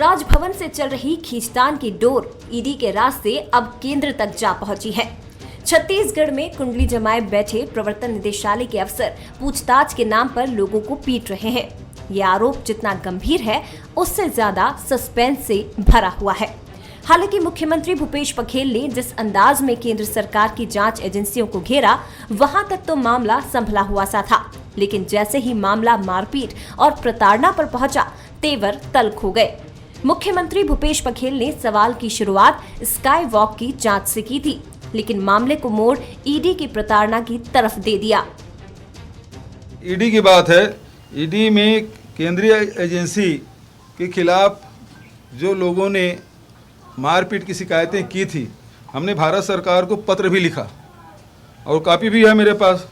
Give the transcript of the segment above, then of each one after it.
राजभवन से चल रही खींचतान की डोर ईडी के रास्ते अब केंद्र तक जा पहुंची है। छत्तीसगढ़ में कुंडली जमाए बैठे प्रवर्तन निदेशालय के अफसर पूछताछ के नाम पर लोगों को पीट रहे हैं। ये आरोप जितना गंभीर है, उससे ज्यादा सस्पेंस से भरा हुआ है। हालांकि मुख्यमंत्री भूपेश बघेल ने जिस अंदाज में केंद्र सरकार की जांच एजेंसियों को घेरा, वहां तक तो मामला संभला हुआ सा था, लेकिन जैसे ही मामला मारपीट और प्रताड़ना पर पहुंचा, तेवर तल्ख हो गए। मुख्यमंत्री भूपेश बघेल ने सवाल की शुरुआत स्काई वॉक की जांच से की थी, लेकिन मामले को मोड़ ईडी की प्रताड़ना की तरफ दे दिया। ईडी की बात है। ईडी में केंद्रीय एजेंसी के खिलाफ जो लोगों ने मारपीट की शिकायतें की थी, हमने भारत सरकार को पत्र भी लिखा और कॉपी भी है मेरे पास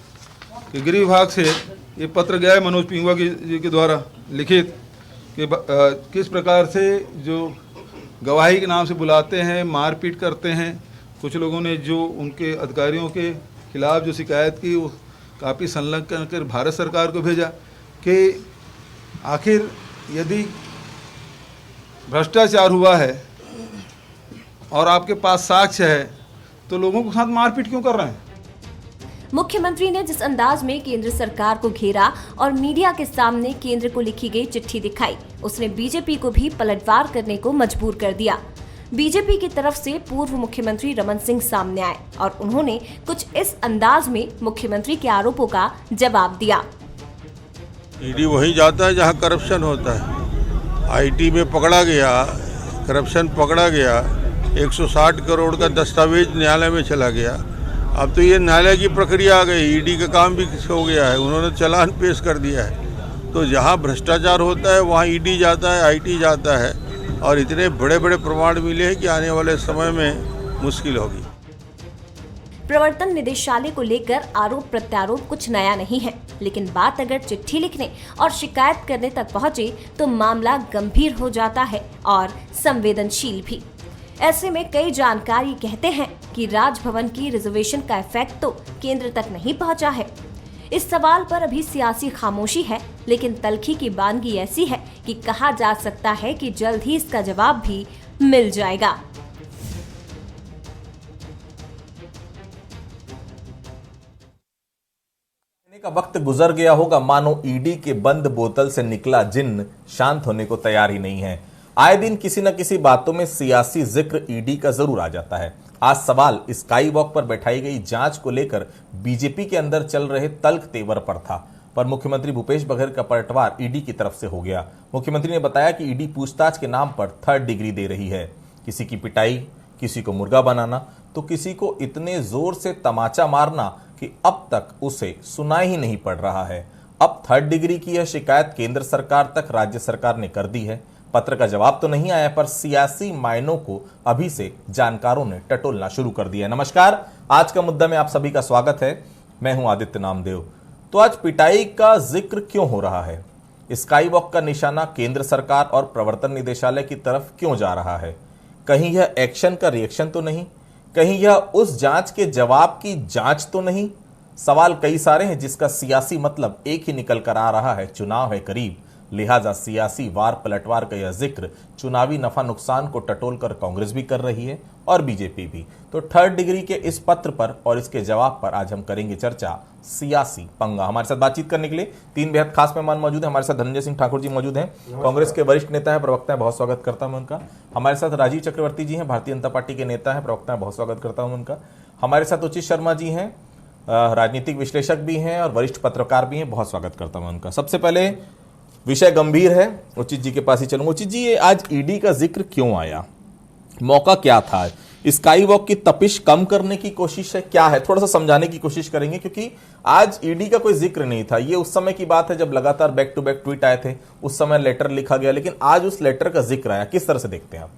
कि गृह विभाग से ये पत्र गया है मनोज पिंगुआ जी के द्वारा लिखित कि किस प्रकार से जो गवाही के नाम से बुलाते हैं, मारपीट करते हैं। कुछ लोगों ने जो उनके अधिकारियों के खिलाफ जो शिकायत की, वो काफ़ी संलग्न कर भारत सरकार को भेजा कि आखिर यदि भ्रष्टाचार हुआ है और आपके पास साक्ष्य है, तो लोगों के साथ मारपीट क्यों कर रहे हैं। मुख्यमंत्री ने जिस अंदाज में केंद्र सरकार को घेरा और मीडिया के सामने केंद्र को लिखी गई चिट्ठी दिखाई, उसने बीजेपी को भी पलटवार करने को मजबूर कर दिया। बीजेपी की तरफ से पूर्व मुख्यमंत्री रमन सिंह सामने आए और उन्होंने कुछ इस अंदाज में मुख्यमंत्री के आरोपों का जवाब दिया। ईडी वहीं जाता है जहां करप्शन होता है। आईटी में पकड़ा गया, करप्शन पकड़ा गया, 160 करोड़ का दस्तावेज न्यायालय में चला गया। अब तो ये न्यायालय की प्रक्रिया आ गई, ईडी का काम भी हो गया है, उन्होंने चालान पेश कर दिया है। तो जहां भ्रष्टाचार होता है वहां ईडी जाता है, आईटी जाता है, और इतने बड़े बड़े प्रमाण मिले हैं कि आने वाले समय में मुश्किल होगी। प्रवर्तन निदेशालय को लेकर आरोप प्रत्यारोप कुछ नया नहीं है, लेकिन बात अगर चिट्ठी लिखने और शिकायत करने तक पहुंचे तो मामला गंभीर हो जाता है और संवेदनशील भी। ऐसे में कई जानकारी कहते हैं कि राजभवन की रिजर्वेशन का इफेक्ट तो केंद्र तक नहीं पहुंचा है। इस सवाल पर अभी सियासी खामोशी है, लेकिन तल्खी की बानगी ऐसी है कि कहा जा सकता है कि जल्द ही इसका जवाब भी मिल जाएगा। का वक्त गुजर गया होगा, मानो ईडी के बंद बोतल से निकला जिन्न शांत होने को तैयार ही नहीं है। आए दिन किसी न किसी बातों में सियासी जिक्र ईडी का जरूर आ जाता है। आज सवाल स्काई वॉक पर बैठाई गई जांच को लेकर बीजेपी के अंदर चल रहे तल्ख तेवर पर था, पर मुख्यमंत्री भूपेश बघेल का पलटवार ईडी की तरफ से हो गया। मुख्यमंत्री ने बताया कि ईडी पूछताछ के नाम पर 3rd डिग्री दे रही है। किसी की पिटाई, किसी को मुर्गा बनाना, तो किसी को इतने जोर से तमाचा मारना कि अब तक उसे सुनाई ही नहीं पड़ रहा है। अब 3rd डिग्री की यह शिकायत केंद्र सरकार तक राज्य सरकार ने कर दी है। पत्र का जवाब तो नहीं आया, पर सियासी मायनों को अभी से जानकारों ने टटोलना शुरू कर दिया है। नमस्कार, आज का मुद्दा में आप सभी का स्वागत है। मैं हूं आदित्य नामदेव। तो आज पिटाई का जिक्र क्यों हो रहा है? स्काई वॉक का निशाना केंद्र सरकार और प्रवर्तन निदेशालय की तरफ क्यों जा रहा है? कहीं यह एक्शन का रिएक्शन तो नहीं? कहीं यह उस जांच के जवाब की जांच तो नहीं? सवाल कई सारे हैं, जिसका सियासी मतलब एक ही निकल कर आ रहा है, चुनाव है करीब। लिहाजा सियासी वार पलटवार का यह जिक्र चुनावी नफा नुकसान को टटोलकर कांग्रेस भी कर रही है और बीजेपी भी। तो 3rd डिग्री के इस पत्र पर और इसके जवाब पर आज हम करेंगे चर्चा, सियासी पंगा। हमारे साथ बातचीत करने के लिए 3 बेहद खास मेहमान मौजूद हैं। हमारे साथ धनंजय सिंह ठाकुर जी मौजूद हैं, कांग्रेस के वरिष्ठ नेता है, प्रवक्ता है, बहुत स्वागत करता हूं उनका। हमारे साथ राजीव चक्रवर्ती जी हैं, भारतीय जनता पार्टी के नेता है, प्रवक्ता है, बहुत स्वागत करता हूं उनका। हमारे साथ उचित शर्मा जी हैं, राजनीतिक विश्लेषक भी हैं और वरिष्ठ पत्रकार भी हैं, बहुत स्वागत करता हूं उनका। सबसे पहले विषय गंभीर है, उचित जी के पास ही चलूंगा। उचित जी, ये आज ईडी का जिक्र क्यों आया? मौका क्या था? स्काई वॉक की तपिश कम करने की कोशिश है, क्या है? थोड़ा सा समझाने की कोशिश करेंगे, क्योंकि आज ईडी का कोई जिक्र नहीं था। ये उस समय की बात है जब लगातार बैक टू बैक ट्वीट आए थे, उस समय लेटर लिखा गया, लेकिन आज उस लेटर का जिक्र आया। किस तरह से देखते हैं आप?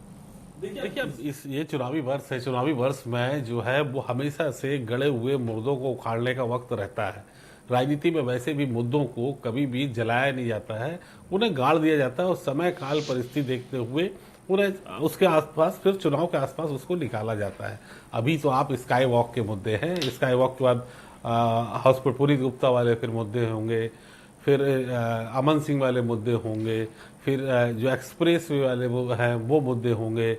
देखिए, ये चुनावी वर्ष है। चुनावी वर्ष में जो है वो हमेशा से गड़े हुए मुर्दों को उखाड़ने का वक्त रहता है। राजनीति में वैसे भी मुद्दों को कभी भी जलाया नहीं जाता है, उन्हें गाड़ दिया जाता है और समय काल परिस्थिति देखते हुए उन्हें उसके आसपास, फिर चुनाव के आसपास उसको निकाला जाता है। अभी तो आप स्काई वॉक के मुद्दे हैं, स्काई वॉक के बाद हाउस पर पूरी गुप्ता वाले फिर मुद्दे होंगे, फिर अमन सिंह वाले मुद्दे होंगे, फिर जो एक्सप्रेस वे वाले वो हैं वो मुद्दे होंगे,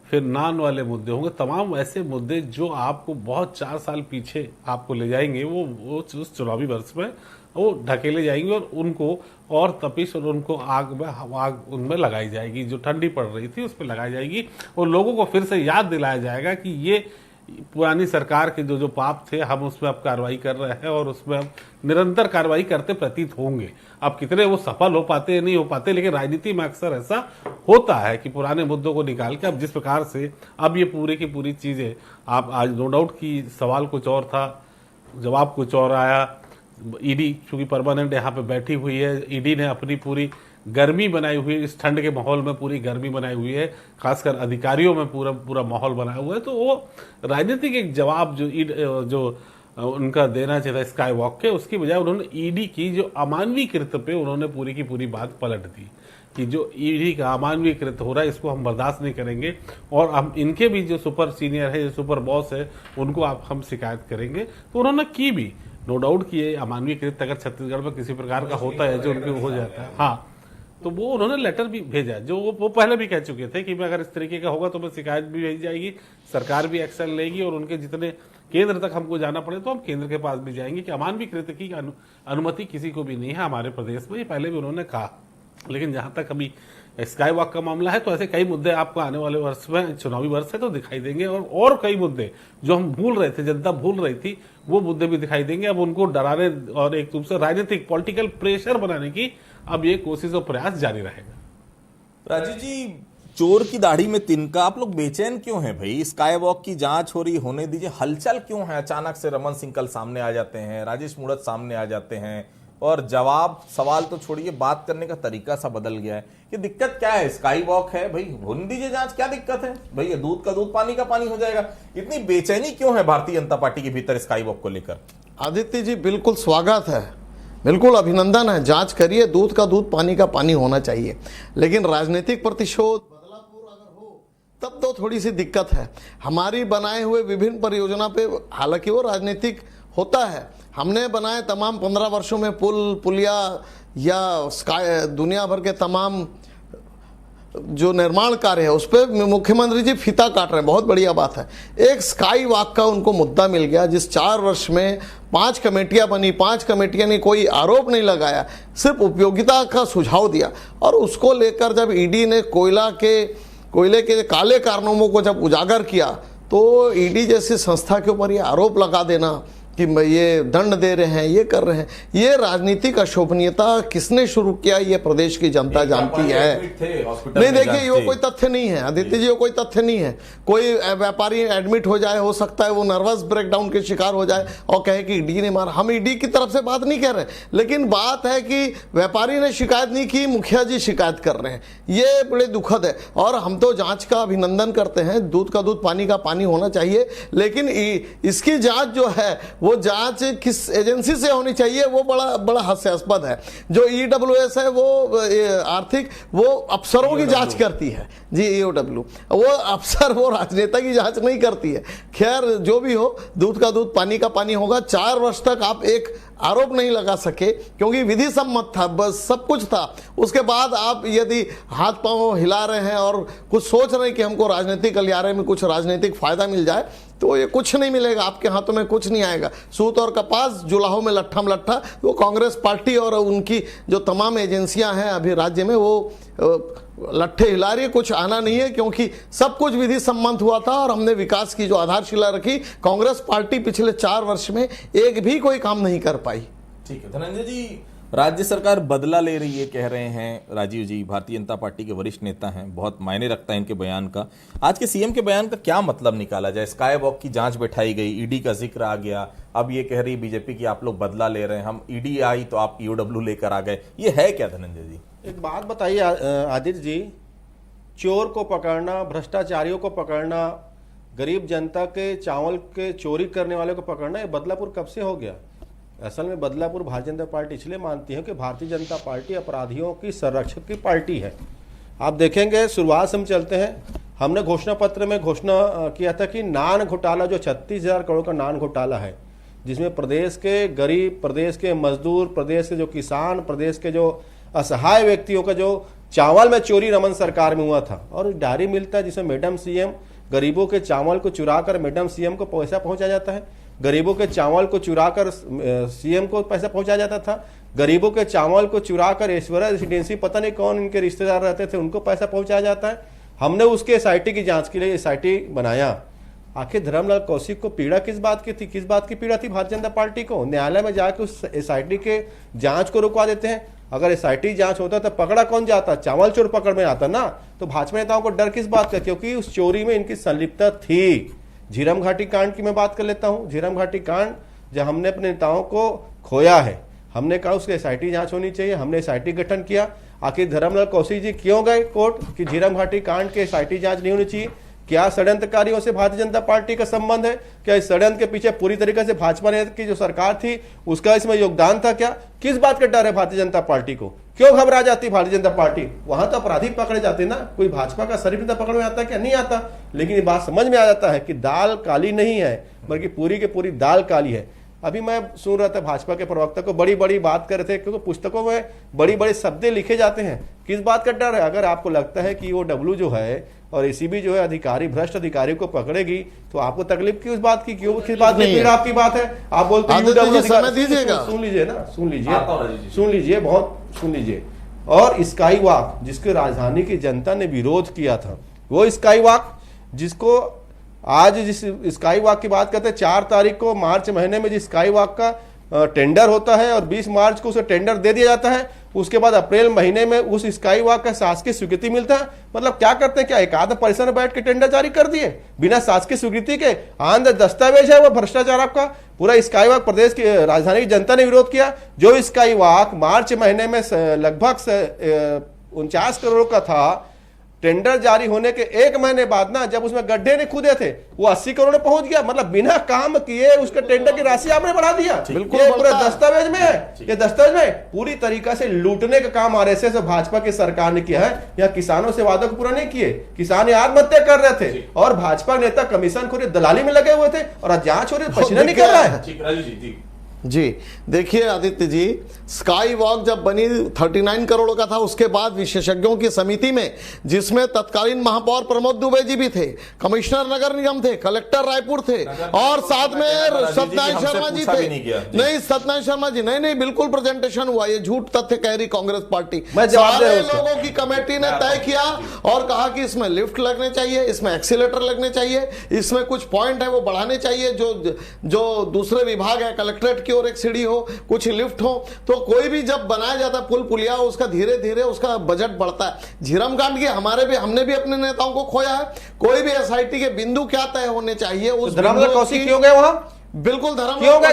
फिर नान वाले मुद्दे होंगे। तमाम ऐसे मुद्दे जो आपको बहुत 4 साल पीछे आपको ले जाएंगे, वो उस चुनावी वर्ष में वो ढकेले जाएंगे और उनको और तपिश और उनको आग उनमें लगाई जाएगी, जो ठंडी पड़ रही थी उस पर लगाई जाएगी और लोगों को फिर से याद दिलाया जाएगा कि ये पुरानी सरकार के जो पाप थे हम उसमें अब कार्रवाई कर रहे हैं और उसमें हम निरंतर कार्रवाई करते प्रतीत होंगे। अब कितने वो सफल हो पाते नहीं हो पाते, लेकिन राजनीति में अक्सर ऐसा होता है कि पुराने मुद्दों को निकाल के अब जिस प्रकार से अब ये पूरी की पूरी चीजें, आप आज नो डाउट की सवाल कुछ और था, जवाब कुछ और आया। ईडी चूंकि परमानेंट यहाँ पे बैठी हुई है, ईडी ने अपनी पूरी गर्मी बनाई हुई है, इस ठंड के माहौल में पूरी गर्मी बनाई हुई है, खासकर अधिकारियों में पूरा माहौल बनाया हुआ है। तो वो राजनीतिक एक जवाब जो उनका देना चाहिए था स्काई वॉक के, उसकी बजाय उन्होंने ईडी की जो अमानवीय कृत्य पे उन्होंने पूरी की पूरी बात पलट दी कि जो ईडी का अमानवीय कृत्य हो रहा है इसको हम बर्दाश्त नहीं करेंगे और हम इनके भी जो सुपर सीनियर है, जो सुपर बॉस है, उनको हम शिकायत करेंगे। तो उन्होंने की भी, नो डाउट कि ये अमानवीय कृत्य अगर छत्तीसगढ़ में किसी प्रकार का होता है जो उनके हो जाता है, हाँ, तो वो उन्होंने लेटर भी भेजा, जो वो पहले भी कह चुके थे कि मैं अगर इस तरीके का होगा तो मैं शिकायत भी भेजी जाएगी, सरकार भी एक्शन लेगी और उनके जितने केंद्र तक हमको जाना पड़े तो हम केंद्र के पास भी जाएंगे कि अमानवीय कृत्य की अनुमति किसी को भी नहीं है हमारे प्रदेश में, ये पहले भी उन्होंने कहा। लेकिन जहां तक अभी स्काई वॉक का मामला है तो ऐसे कई मुद्दे आपको आने वाले वर्ष में, चुनावी वर्ष है तो दिखाई देंगे और कई मुद्दे जो हम भूल रहे थे, जनता भूल रही थी, वो मुद्दे भी दिखाई देंगे। अब उनको डराने और एक रूप से राजनीतिक पॉलिटिकल प्रेशर बनाने की अब ये कोशिश और प्रयास जारी रहेगा। राजीव जी, चोर की दाढ़ी में तिनका, आप लोग बेचैन क्यों हैं भाई? स्काई वॉक की जांच हो रही, होने दीजिए। हलचल क्यों है? अचानक से रमन सिंह कल सामने आ जाते हैं, राजेश मूणत सामने आ जाते हैं और जवाब, सवाल तो छोड़िए, बात करने का तरीका सा बदल गया है। ये दिक्कत क्या है? स्काई वॉक है भाई, होने दीजिए जांच, क्या दिक्कत है भाई? दूध का दूध पानी का पानी हो जाएगा। इतनी बेचैनी क्यों है भारतीय जनता पार्टी के भीतर स्काई वॉक को लेकर? आदित्य जी, बिल्कुल स्वागत है, बिल्कुल अभिनंदन है, जांच करिए, दूध का दूध पानी का पानी होना चाहिए। लेकिन राजनीतिक प्रतिशोध बदलापुर अगर हो तब तो थोड़ी सी दिक्कत है। हमारी बनाए हुए विभिन्न परियोजना पे, हालांकि वो राजनीतिक होता है, हमने बनाए तमाम 15 वर्षों में पुल, पुलिया या दुनिया भर के तमाम जो निर्माण कार्य है उस पर मुख्यमंत्री जी फीता काट रहे हैं, बहुत बढ़िया बात है। एक स्काई वॉक का उनको मुद्दा मिल गया, जिस 4 वर्ष में 5 कमेटियां बनी, 5 कमेटियां ने कोई आरोप नहीं लगाया, सिर्फ उपयोगिता का सुझाव दिया। और उसको लेकर जब ईडी ने कोयले के काले कारनामों को जब उजागर किया तो ईडी जैसी संस्था के ऊपर ये आरोप लगा देना कि ये दंड दे रहे हैं, ये कर रहे हैं, ये राजनीतिक अशोभनीयता किसने शुरू किया, ये प्रदेश की जनता जानती है। नहीं, देखिए, ये कोई तथ्य नहीं है आदित्य जी, ये कोई तथ्य नहीं है। कोई व्यापारी एडमिट हो जाए, हो सकता है वो नर्वस ब्रेकडाउन के शिकार हो जाए और कहे कि ईडी ने मारा। हम ईडी की तरफ से बात नहीं कर रहे, लेकिन बात है कि व्यापारी ने शिकायत नहीं की, मुखिया जी शिकायत कर रहे हैं, ये बड़े दुखद है। और हम तो जांच का अभिनंदन करते हैं, दूध का दूध पानी का पानी होना चाहिए, लेकिन इसकी जांच जो है वो जांच किस एजेंसी से होनी चाहिए वो बड़ा हास्यास्पद है। जो ईडब्ल्यूएस है वो आर्थिक, वो अफसरों की जांच करती है जी, ईओडब्ल्यू, वो अफसर, वो राजनेता की जांच नहीं करती है। खैर, जो भी हो, दूध का दूध पानी का पानी होगा। 4 वर्ष तक आप एक आरोप नहीं लगा सके क्योंकि विधि सम्मत था, बस सब कुछ था। उसके बाद आप यदि हाथ पांव हिला रहे हैं और कुछ सोच रहे हैं कि हमको राजनीतिक गलियारे में कुछ राजनीतिक फायदा मिल जाए, तो ये कुछ नहीं मिलेगा, आपके हाथों में कुछ नहीं आएगा। सूत और कपास, जुलाहों में लट्ठम लट्ठा। वो कांग्रेस पार्टी और उनकी जो तमाम एजेंसियां हैं अभी राज्य में, वो लट्ठे हिला रही है, कुछ आना नहीं है क्योंकि सब कुछ विधि सम्मत हुआ था और हमने विकास की जो आधारशिला रखी। कांग्रेस पार्टी पिछले 4 वर्ष में एक भी कोई काम नहीं कर पाई। ठीक है धनंजय जी, राज्य सरकार बदला ले रही है कह रहे हैं राजीव जी, भारतीय जनता पार्टी के वरिष्ठ नेता हैं, बहुत मायने रखता है इनके बयान का। आज के सीएम के बयान का क्या मतलब निकाला जाए? स्काई वॉक की जांच बैठाई गई, ईडी का जिक्र आ गया, अब ये कह रही बीजेपी की आप लोग बदला ले रहे हैं, हम ईडी आई तो आप ईओडब्ल्यू लेकर आ गए, ये है क्या धनंजय जी? एक बात बताइए आदित्य जी, चोर को पकड़ना, भ्रष्टाचारियों को पकड़ना, गरीब जनता के चावल के चोरी करने वाले को पकड़ना, ये बदलापुर कब से हो गया? असल में बदलापुर भारतीय जनता पार्टी इसलिए मानती है कि भारतीय जनता पार्टी अपराधियों की संरक्षक की पार्टी है। आप देखेंगे, शुरुआत से हम चलते हैं, हमने घोषणा पत्र में घोषणा किया था कि नान घोटाला, जो 36,000 करोड़ का नान घोटाला है, जिसमें प्रदेश के गरीब, प्रदेश के मजदूर, प्रदेश के जो किसान, प्रदेश के जो असहाय व्यक्तियों का जो चावल में चोरी रमन सरकार में हुआ था। और डायरी मिलता है जिसमें मैडम सीएम गरीबों के चावल को चुराकर मैडम सीएम को पैसा पहुंचाया जाता है, गरीबों के चावल को चुराकर सीएम को पैसा पहुंचाया जाता था, गरीबों के चावल को चुराकर ऐश्वर्या रेसिडेंसी पता नहीं कौन इनके रिश्तेदार रहते थे उनको पैसा पहुंचाया जाता है। हमने उसके एसआईटी की जांच के लिए एसआईटी बनाया। आखिर धर्मलाल कौशिक को पीड़ा किस बात की थी? किस बात की पीड़ा थी भारतीय जनता पार्टी को? न्यायालय में जाकर उस एसआईटी के जांच को रुकवा देते हैं। अगर एसआईटी जांच होता तो पकड़ा कौन जाता? चावल चोर पकड़ में आता ना। तो भाजपा नेताओं को डर किस बात का? क्योंकि उस चोरी में इनकी संलिप्तता थी। झीरम घाटी कांड की मैं बात कर लेता हूं। झीरम घाटी कांड जब हमने अपने नेताओं को खोया है, हमने कहा उसकी एसआईटी जांच होनी चाहिए, हमने एसआईटी गठन किया। आखिर धर्मलाल कौशिक जी क्यों गए कोर्ट कि झीरम घाटी कांड के एसआईटी जांच नहीं होनी चाहिए? क्या षड्यंत्रकारियों से भारतीय जनता पार्टी का संबंध है? क्या इस षड्यंत्र के पीछे पूरी तरीके से भाजपा नेता की जो सरकार थी उसका इसमें योगदान था? क्या किस बात का डर है भारतीय जनता पार्टी को? क्यों घबरा जाती भारतीय जनता पार्टी? वहां तो अपराधी पकड़े जाते ना, कोई भाजपा का शरीफ नेता पकड़ में आता क्या? नहीं आता। लेकिन ये बात समझ में आ जाता है कि दाल काली नहीं है बल्कि पूरी की पूरी दाल काली है। अभी मैं सुन रहा था भाजपा के प्रवक्ता को बड़ी बड़ी बात कर रहे थे, क्योंकि पुस्तकों में बड़ी बड़ी शब्द लिखे जाते हैं। किस बात का डर है? अगर आपको लगता है कि वो डब्ल्यू जो है और एसीबी जो है अधिकारी भ्रष्ट अधिकारी को पकड़ेगी तो आपको तकलीफ की उस बात की क्यों? किस बात की पीड़ा आपकी बात है? आप बोलते हैं सुन लीजिए ना, सुन लीजिए बहुत सुन लीजिए। और स्काई वॉक जिसके राजधानी की जनता ने विरोध किया था, वो स्काई वॉक जिसको आज जिस स्काई वॉक की बात करते हैं 4 तारीख को मार्च महीने में जिस स्काई वॉक का टेंडर होता है और 20 मार्च को उसे टेंडर दे दिया जाता है, उसके बाद अप्रैल महीने में उस स्काई वॉक का शासकीय स्वीकृति मिलता है। मतलब क्या करते हैं? क्या एकाध परिसर में बैठ के टेंडर जारी कर दिए बिना शासकीय स्वीकृति के? आंध्र दस्तावेज है वो भ्रष्टाचार आपका। पूरा स्काई वॉक प्रदेश की राजधानी की जनता ने विरोध किया। जो स्काई वॉक मार्च महीने में लगभग 49 करोड़ का था, टेंडर जारी होने के 1 महीने बाद ना जब उसमें गड्ढे नहीं खुदे थे वो 80 करोड़ में पहुंच गया। मतलब बिना काम किए उसके टेंडर की राशि आपने बढ़ा दिया। बिल्कुल पूरे दस्तावेज में है, ये दस्तावेज में पूरी तरीका से लूटने का काम आरएसएस और भाजपा की सरकार ने किया है। यहाँ किसानों से वादों को पूरा नहीं किए, किसान आत्महत्या कर रहे थे और भाजपा नेता कमीशन खोरी दलाली में लगे हुए थे और जांच हो रही पसीना निकल रहा है। जी देखिए आदित्य जी, स्काई वॉक जब बनी 39 करोड़ का था, उसके बाद विशेषज्ञों की समिति में जिसमें तत्कालीन महापौर प्रमोद दुबे जी भी थे, कमिश्नर नगर निगम थे, कलेक्टर रायपुर थे और साथ में सत्यनारायण शर्मा जी थे। नहीं सत्यनारायण शर्मा जी नहीं बिल्कुल प्रेजेंटेशन हुआ, ये झूठ तथ्य कह रही कांग्रेस पार्टी। सारे लोगों की कमेटी ने तय किया और कहा कि इसमें लिफ्ट लगने चाहिए, इसमें एक्सीलेटर लगने चाहिए, इसमें कुछ पॉइंट है वो बढ़ाने चाहिए, जो दूसरे विभाग है कलेक्ट्रेट और एक सीढ़ी हो, कुछ लिफ्ट हो। तो कोई भी जब बनाया जाता है पुल पुलिया उसका धीरे धीरे उसका बजट बढ़ता है। झीरम कांड की हमने भी अपने नेताओं को खोया है। कोई भी एसआईटी के बिंदु क्या तय होने चाहिए उस धर्मलाल कौशिक क्यों गए वहां? बिल्कुल धर्म क्यों गए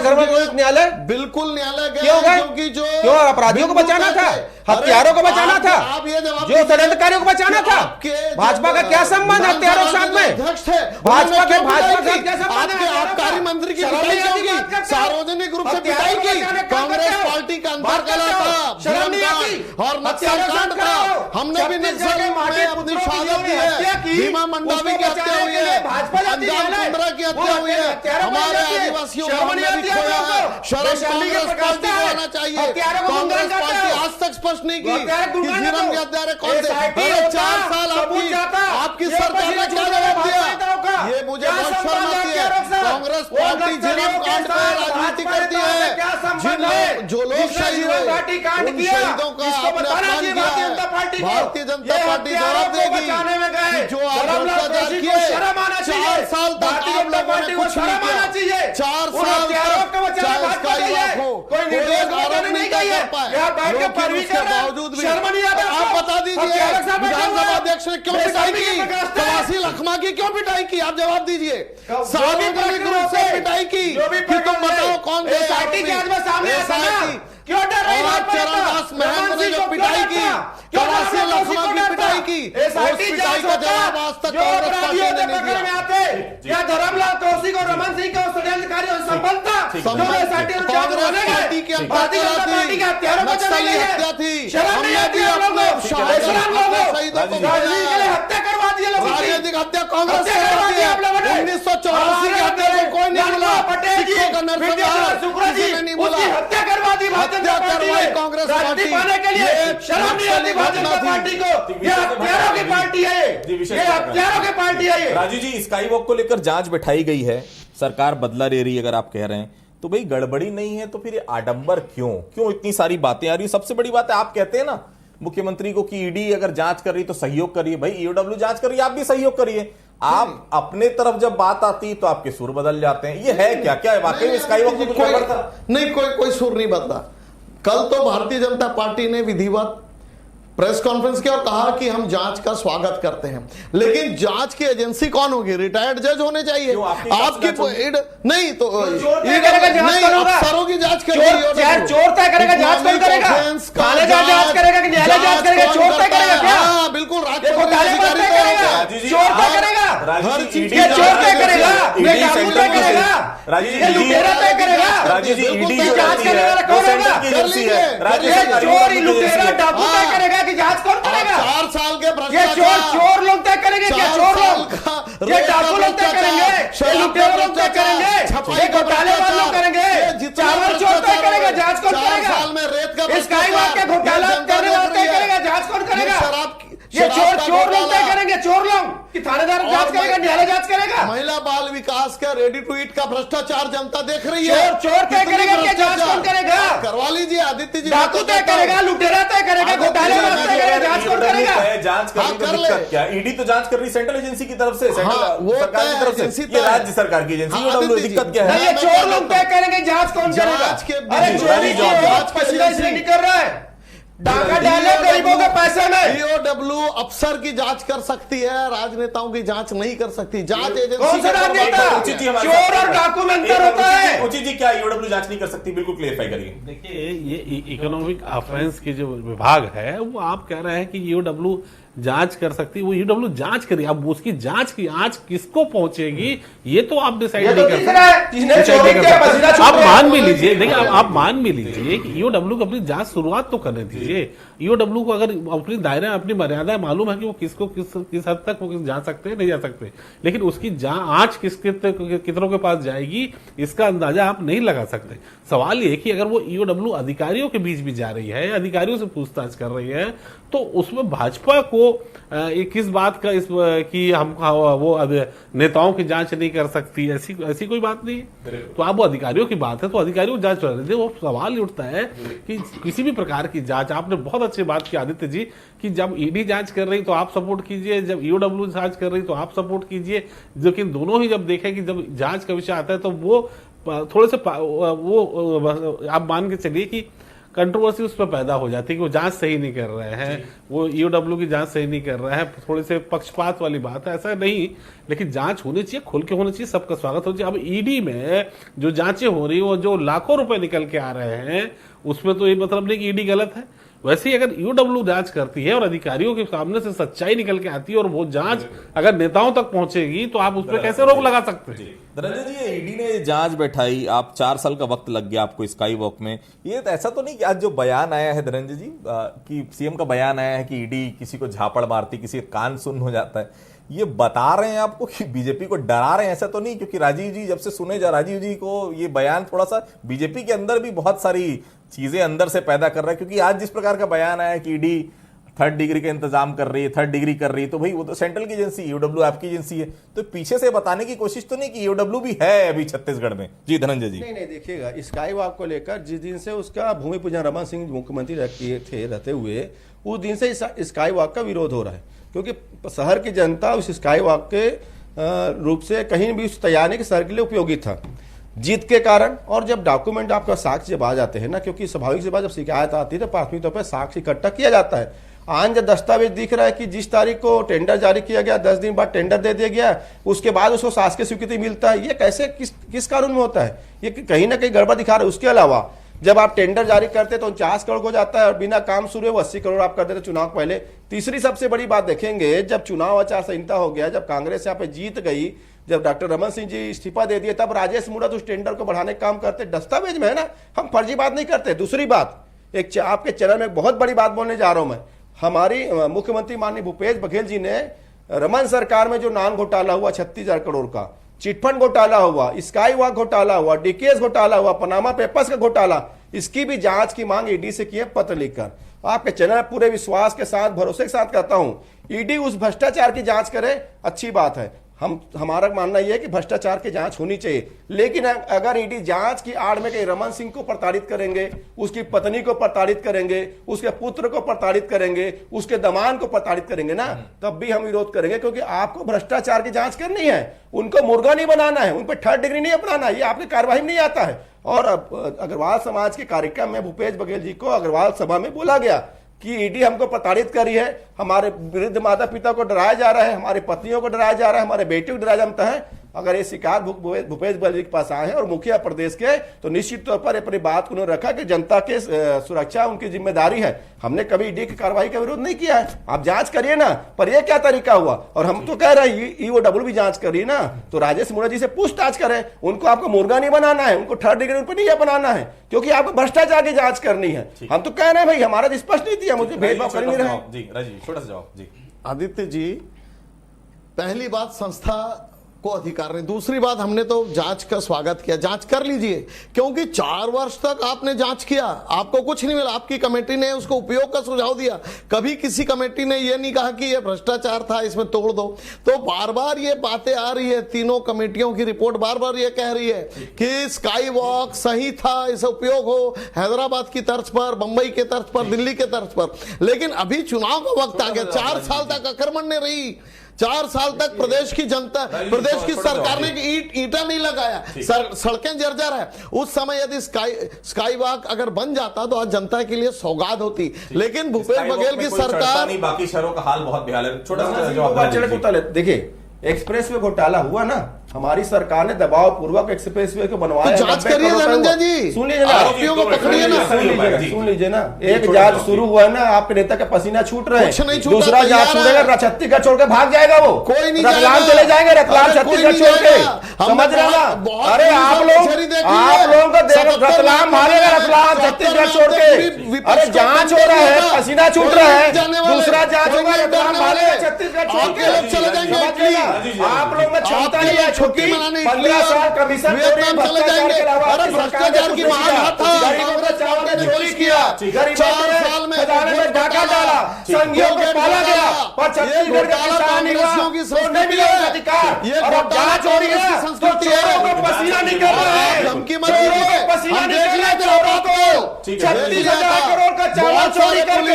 न्यायालय? बिल्कुल न्यायालय गए क्योंकि क्यों अपराधियों को बचाना था, हत्यारों को बचाना था, जो षड्यंत्रकारियों को बचाना था। भाजपा का क्या संबंध हत्यारों के साथ में? भाजपा के क्या संबंध है? आबकारी मंत्री की सार्वजनिक रूप से पिटाई की, कांग्रेस पार्टी का अंतर्गत था और नक्सल कांड था। हमने भी नक्सल में अपनी शहादत दी है। भीमा मंडावी की हत्या हुई है, अंजाम कुंद्रा की हत्या हुई है, हमारे आदिवासियों को हमने भी खोया है। शर्म कांग्रेस पार्टी को आना चाहिए। कांग्रेस पार्टी आज तक स्पष्ट नहीं की कि झीरम के हत्यारे कौन थे। 4 साल आपकी सरकार ने क्या जवाब दिया? ये मुझे बहुत शर्म आती है। कांग्रेस पार्टी झीरम कांड पर राजनीति करती है। जो लोग शहीद हुए उन शहीदों का आपने अपमान किया है। भारतीय जनता पार्टी जवाब देगी कि जो आप भ्रष्टाचार किए 4 साल तक आप लोगों ने कुछ नहीं किया। 4 साल तक चाहे स्काई वॉक हो, कोई आरोप नहीं कर पाए, लेकिन उसके बावजूद भी आप बता दीजिए विधानसभा अध्यक्ष ने क्यों पिटाई की? कवासी लखमा की क्यों पिटाई की? आप जवाब दीजिए। सार्वजनिक रूप से पिटाई की कि तुम बताओ कौन थे? क्यों डर रही? चरणदास महंत ने जो पिटाई की, कवासी लखमा की पिटाई की, उस पिटाई का जवाब आज तक कांग्रेस पार्टी ने नहीं दिया। क्या धर्मलाल कौशिक और रमन सिंह का षड्यंत्रकारियों से संबंध था? कांग्रेस पार्टी के नक्सली हत्या थी। हमने भी अपने शहीदों को हत्या करवा दिया। राजनीतिक हत्या कांग्रेस ने करवाई है। 1984 की हत्या को कोई नहीं बोला, सिखों का नरसंहार किसी ने नहीं बोला, हत्या करवा दी हत्या करवाई कांग्रेस पार्टी पाने के लिए। शर्म नहीं आती भाजपा पार्टी को? ये हत्यारों की पार्टी है, ये हत्यारों की पार्टी है ये। राजू जी, स्काई वॉक को लेकर जांच बैठाई गई है, सरकार बदला ले रही है अगर आप कह रहे हैं तो भाई गड़बड़ी नहीं है तो फिर ये आडंबर क्यों इतनी सारी बातें आ रही है? सबसे बड़ी बात है, आप कहते हैं ना मुख्यमंत्री को कि ईडी अगर जांच कर रही तो सहयोग करिए, भाई ईओडब्ल्यू जांच कर रही है, आप भी सहयोग करिए। आप अपने तरफ जब बात आती है तो आपके सुर बदल जाते हैं, ये है क्या है वाकई में स्काई वॉक में कुछ गड़बड़ था? नहीं, कोई सुर नहीं बदला। कल तो भारतीय जनता पार्टी ने विधिवत प्रेस कॉन्फ्रेंस किया और कहा कि हम जांच का स्वागत करते हैं, लेकिन जांच की एजेंसी कौन होगी? रिटायर्ड जज होने चाहिए। आपकी नहीं तो अफसरों की जांच करेगी, चोर तय करेगा, जांच कौन करेगा? थाने जांच करेगा कि न्यायालय जांच करेगा? चोर तय करेगा क्या? बिल्कुल, चोर तय करेगा, हर चीज चोर तय करेगा, डाकू तय करेगा, लुटेरा तय करेगा, जांच करेगा कौन होगा? चोर लुटेरा डाकू तय करेगा कि जांच कौन करेगा? 4 साल के ये चोर लोग तय करेंगे क्या? चोर लोग, ये डाकू लोग तय करेंगे, ये लुटेरे लोग तय करेंगे, ये घोटाले वाले लोग करेंगे, चावल चोर तय करेगा, जांच कौन करेगा? साल में रेत का स्काई वॉक के घोटाला करने वाला तय करेगा, जांच कौन करेगा? ये चोर लोग तय करेंगे, चोर लोग कि थानेदार जांच करेगा, न्यायालय जांच करेगा? महिला बाल विकास का रेडी टू ईट का भ्रष्टाचार जनता देख रही है। चोर तय करेगा क्या? जांच कौन करेगा? करवा लीजिए, आदित्य जी। डाकू तय करेगा, लुटेरा तय करेगा, घोटाले वाला तय करेगा, जांच कौन करेगा? जांच करने की क्या? ईडी तो जांच कर रही सेंट्रल एजेंसी की तरफ से, सरकार की तरफ से, ये राज्य सरकार की एजेंसी। दिक्कत क्या है? ये चोर लोग तय करेंगे, जांच कौन करेगा? अरे चोरी इसलिए नहीं कर रहा है, डाका डाले गरीबों के पैसे में। ईओडब्ल्यू अफसर की जांच कर सकती है, राजनेताओं की जांच नहीं कर सकती। जांच एजेंसी कौन सा राजनेता? चोर और डाकू में अंतर होता है। उचित जी, क्या ईओडब्ल्यू जांच नहीं कर सकती? बिल्कुल क्लियरफाई करिए। देखिए, ये इकोनॉमिक अफेंस की जो विभाग है वो आप कह रहे हैं कि ईओडब्ल्यू जांच कर सकती है, वो ईओडब्ल्यू जांच करिए। अब उसकी जांच की आंच किसको पहुंचेगी ये तो आप डिसाइड नहीं कर सकते। आप मान भी लीजिए, देखिए आप मान भी लीजिए कि ईओडब्ल्यू को अपनी जांच शुरुआत तो करने दीजिए। ईओडब्ल्यू को अगर अपनी दायरा, अपनी मर्यादा मालूम है कि वो किसको किस हद तक वो जा सकते हैं, नहीं जा सकते, लेकिन उसकी आंच कितनों के पास जाएगी इसका अंदाजा आप नहीं लगा सकते। सवाल ये कि अगर वो ईओडब्ल्यू अधिकारियों के बीच भी जा रही है, अधिकारियों से पूछताछ कर रही है, तो उसमें भाजपा को किस बात का कि हम वो नेताओं की जांच नहीं कर सकती, ऐसी कोई बात नहीं है। तो आप वो अधिकारियों की बात है तो अधिकारियों की जांच कर रहे थे। वो सवाल ही उठता है कि किसी भी प्रकार की जांच, आपने बहुत अच्छी बात की आदित्य जी कि जब ईडी जांच कर रही तो आप सपोर्ट कीजिए, जब ईओडब्ल्यू जांच कर रही तो आप सपोर्ट कीजिए, लेकिन दोनों ही जब देखें कि जब जांच का विषय आता है तो वो थोड़े से वो आप मान के चलिए कि कंट्रोवर्सी उस पर पैदा हो जाती है कि वो जांच सही नहीं कर रहे हैं, वो ईओडब्ल्यू की जांच सही नहीं कर रहे हैं, थोड़े से पक्षपात वाली बात है। ऐसा नहीं, लेकिन जांच होनी चाहिए, खुल के होनी चाहिए, सबका स्वागत होना चाहिए। अब ईडी में जो जांचें हो रही है वो जो लाखों रुपए निकल के आ रहे हैं उसमें तो ये मतलब नहीं कि ईडी गलत है। वैसे ही अगर ईओडब्ल्यू जांच करती है और अधिकारियों के सामने से सच्चाई निकल के आती है और वो जांच अगर नेताओं तक पहुंचेगी तो आप उस पर कैसे रोक लगा सकते हैं? धनंजय जी, ईडी ने जांच बैठाई, आप 4 साल का वक्त लग गया आपको स्काई वॉक में। ये तो ऐसा तो नहीं कि आज जो बयान आया है धनंजय जी कि सीएम का बयान आया है कि ईडी किसी को झापड़ मारती, किसी का कान सुन्न हो जाता है, ये बता रहे हैं आपको कि बीजेपी को डरा रहे हैं? ऐसा तो नहीं, क्योंकि राजीव जी जब से सुने राजीव जी को ये बयान थोड़ा सा बीजेपी के अंदर भी बहुत सारी चीजें अंदर से पैदा कर रहा है। क्योंकि आज जिस प्रकार का बयान आया कि ईडी 3rd डिग्री का इंतजाम कर रही है, 3rd डिग्री कर रही है, तो भाई वो तो सेंट्रल की एजेंसी, ईओडब्ल्यू आपकी एजेंसी है, तो पीछे से बताने की कोशिश तो नहीं कि ईओडब्ल्यू भी है अभी छत्तीसगढ़ में। जी धनंजय जी। नहीं देखिएगा, स्काई वॉक को लेकर जिस दिन से उसका भूमि पूजन रमन सिंह मुख्यमंत्री रहते हुए उस दिन से स्काई वॉक का विरोध हो रहा है, क्योंकि शहर की जनता उस स्काई वॉक के रूप से कहीं भी उस तैयारी के शहर के लिए उपयोगी था, जीत के कारण। और जब डॉक्यूमेंट आपका साक्ष्य जब आ जाते हैं ना, क्योंकि स्वाभाविक सी बात, जब शिकायत आती है तो प्राथमिक तौर पर साक्ष्य इकट्ठा किया जाता है। आज जब दस्तावेज दिख रहा है कि जिस तारीख को टेंडर जारी किया गया 10 दिन बाद टेंडर दे दिया गया, उसके बाद उसको शासकीय स्वीकृति मिलता है, ये कैसे किस कानून में होता है? ये कहीं ना कहीं गड़बड़ दिखा रहा है। उसके अलावा जब आप टेंडर जारी करते तो 49 करोड़ हो जाता है और बिना काम शुरू हुए 80 करोड़ आप कर देते चुनाव पहले। तीसरी सबसे बड़ी बात देखेंगे, जब चुनाव आचार संहिता हो गया, जब कांग्रेस यहाँ पे जीत गई, जब डॉक्टर रमन सिंह जी इस्तीफा दे दिए, तब राजेश मूणत उस टेंडर को बढ़ाने का काम करते। दस्तावेज में है ना, हम फर्जी बात नहीं करते। दूसरी बात, एक आपके चैनल में एक बहुत बड़ी बात बोलने जा रहा हूं मैं। हमारी मुख्यमंत्री माननीय भूपेश बघेल जी ने रमन सरकार में जो नान घोटाला हुआ 36,000 करोड़ का, चिटफंड घोटाला हुआ, स्काई वॉक घोटाला हुआ, डीकेएस घोटाला हुआ, पनामा पेपर्स का घोटाला, इसकी भी जांच की मांग ईडी से की है पत्र लिखकर। आपके चैनल पूरे विश्वास के साथ, भरोसे के साथ कहता हूं, ईडी उस भ्रष्टाचार की जांच करे, अच्छी बात है। हमारा मानना यह है कि भ्रष्टाचार की जांच होनी चाहिए, लेकिन अगर ईडी जांच की आड़ में कहीं रमन सिंह को प्रताड़ित करेंगे, उसकी पत्नी को प्रताड़ित करेंगे, उसके पुत्र को प्रताड़ित करेंगे, उसके दमान को प्रताड़ित करेंगे ना, तब भी हम विरोध करेंगे, क्योंकि आपको भ्रष्टाचार की जांच करनी है, उनको मुर्गा नहीं बनाना है, उन पर 3rd डिग्री नहीं अपनाना, ये आपकी कार्यवाही में नहीं आता है। और अग्रवाल समाज के कार्यक्रम में भूपेश बघेल जी को अग्रवाल सभा में बोला गया कि ईडी हमको प्रताड़ित करी है, हमारे वृद्ध माता पिता को डराया जा रहा है, हमारी पत्नियों को डराया जा रहा है, हमारे बेटियों को डराया जाता है। अगर ये शिकायत भूपेश बघेल जी के पास आए हैं और मुखिया प्रदेश के, तो निश्चित तौर पर अपनी बात को उन्होंने रखा कि जनता के सुरक्षा उनकी जिम्मेदारी है। हमने कभी ईडी की कार्रवाई का विरोध नहीं किया है, आप जांच करिए ना, पर यह क्या तरीका हुआ। और हम तो कह रहे हैं ईओडब्ल्यू भी जांच करिए ना, तो राजेश मुड़ा जी से पूछताछ करें, उनको आपको मुर्गा नहीं बनाना है, उनको 3rd डिग्री उन पर नहीं बनाना है, क्योंकि आपको भ्रष्टाचार की जांच करनी है। हम तो कह रहे हैं भाई, हमारा स्पष्ट नीति है, मुझे भेदभाव कर नहीं रहे जी। राजीव छोटा सा जवाब जी। आदित्य जी, पहली बात संस्था को अधिकार नहीं, दूसरी बात हमने तो जांच का स्वागत किया, जांच कर लीजिए, क्योंकि 4 वर्ष तक आपने जांच किया, आपको कुछ नहीं मिला, आपकी कमेटी ने उसको उपयोग का सुझाव दिया, कभी किसी कमेटी ने यह नहीं कहा कि यह भ्रष्टाचार था, इसमें तोड़ दो। तो बार बार ये बातें आ रही है, तीनों कमेटियों की रिपोर्ट बार बार ये कह रही है कि स्काई वॉक सही था, इसे उपयोग हो हैदराबाद की तर्ज पर, बंबई के तर्ज पर, दिल्ली के तर्ज पर, लेकिन अभी चुनाव का वक्त आ गया, 4 साल तक अकर्मण्य ने रही, 4 साल तक प्रदेश की जनता, प्रदेश की सरकार ने ईंटा नहीं लगाया, सड़कें जर्जर है। उस समय यदि स्काई वॉक अगर बन जाता तो आज जनता के लिए सौगात होती, लेकिन भूपेश बघेल की सरकार, बाकी शहरों का हाल बहुत बेहाल है। छोटा सा जवाब देखिए, एक्सप्रेस वे घोटाला हुआ ना, हमारी सरकार ने दबाव पूर्वक एक्सप्रेस वे को बनवाया। तो जांच करिए धनंजय जी, सुन लीजिए ना, आरोपियों को पकड़िए ना, सुन लीजिए ना, एक जांच शुरू हुआ है ना, आपके नेता का पसीना छूट रहे हैं, दूसरा जांच छूटेगा, छत्तीसगढ़ छोड़ के भाग जाएगा वो, कोई नहीं, रतलाम चले जाएंगे, रतलाम छत्तीसगढ़ छोड़ के, समझ रहे ना। अरे आप लोगों को रतलाम भागेगा, रतलाम छत्तीसगढ़ छोड़ के, अरे जांच हो रहा है, पसीना छूट रहा है, दूसरा जांच होगा, रतलाम भागेगा, छत्तीसगढ़ छोड़ के चले जाएंगे। आप लोग में क्षमता नहीं है, छुट्टी 15 साल कमीशन चले जाएंगे। अरे भ्रष्टाचार की महान था, गरीबों को चावल ने चोरी किया, 4 साल में खजाने में डाका डाला, संघियों को पाला गया, पर छत्तीसगढ़ के किसान को नहीं मिला अधिकार। और अब जांच हो रही है, तो चोरों को पसीना निकल रहा है, चोरों को पसीना निकल रहा है, चोरों को 36,000 करोड़ का चावल चोरी करके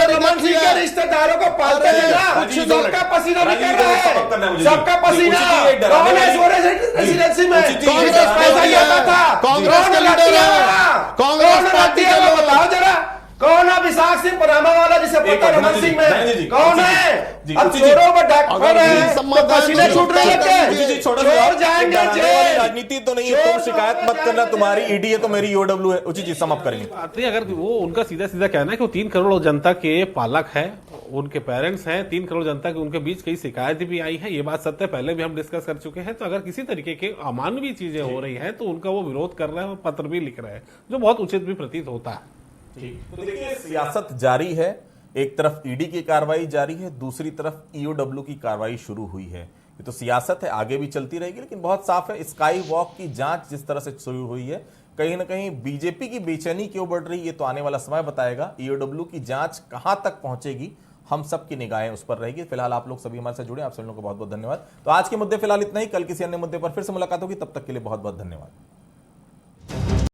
रमन सिंह के रिश्तेदारों को पालते हैं ना, सबका पसीना निकल रहा है, सबका पसीना। कौन है रेसिडेंसी में कांग्रेस पैसा ही आता था, कांग्रेस पार्टी है वो बताओ जरा, कौन है विशाख सिंह पनामा वाला जिसे पता रमन सिंह में कौन है? अब चोरों पर डाकर है, पसीने छूट रहे हैं, चोर जाएंगे जेल। राजनीति तो नहीं है, तुम शिकायत मत करना, तुम्हारी ईडी है तो मेरी ईओडब्ल्यू है, उचित जी समाप्त करेंगे। अगर वो उनका सीधा सीधा कहना है कि वो 3 करोड़ जनता के पालक है, उनके पेरेंट्स हैं, 3 करोड़ जनता के उनके बीच कई शिकायतें भी आई है, ये बात सत्य, पहले भी हम डिस्कस कर चुके हैं। तो अगर किसी तरीके के अमानवीय चीजें हो रही है तो उनका वो विरोध कर रहे हैं और पत्र भी लिख रहे हैं, जो बहुत उचित भी प्रतीत होता है। तो देखिए, सियासत जारी है, एक तरफ ईडी की कार्रवाई जारी है, दूसरी तरफ ईओडब्ल्यू की कार्रवाई शुरू हुई है। ये तो सियासत है, आगे भी चलती रहेगी, लेकिन बहुत साफ है, स्काई वॉक की जांच जिस तरह से शुरू हुई है, कहीं ना कहीं बीजेपी की बेचैनी क्यों बढ़ रही है, ये तो आने वाला समय बताएगा। ईओडब्ल्यू की जांच कहां तक पहुंचेगी, हम सब की निगाहें उस पर रहेगी। फिलहाल आप लोग सभी हमारे साथ जुड़े, आप सभी लोगों को बहुत बहुत धन्यवाद। तो आज के मुद्दे फिलहाल इतना ही, कल किसी अन्य मुद्दे पर फिर से मुलाकात होगी, तब तक के लिए बहुत बहुत धन्यवाद।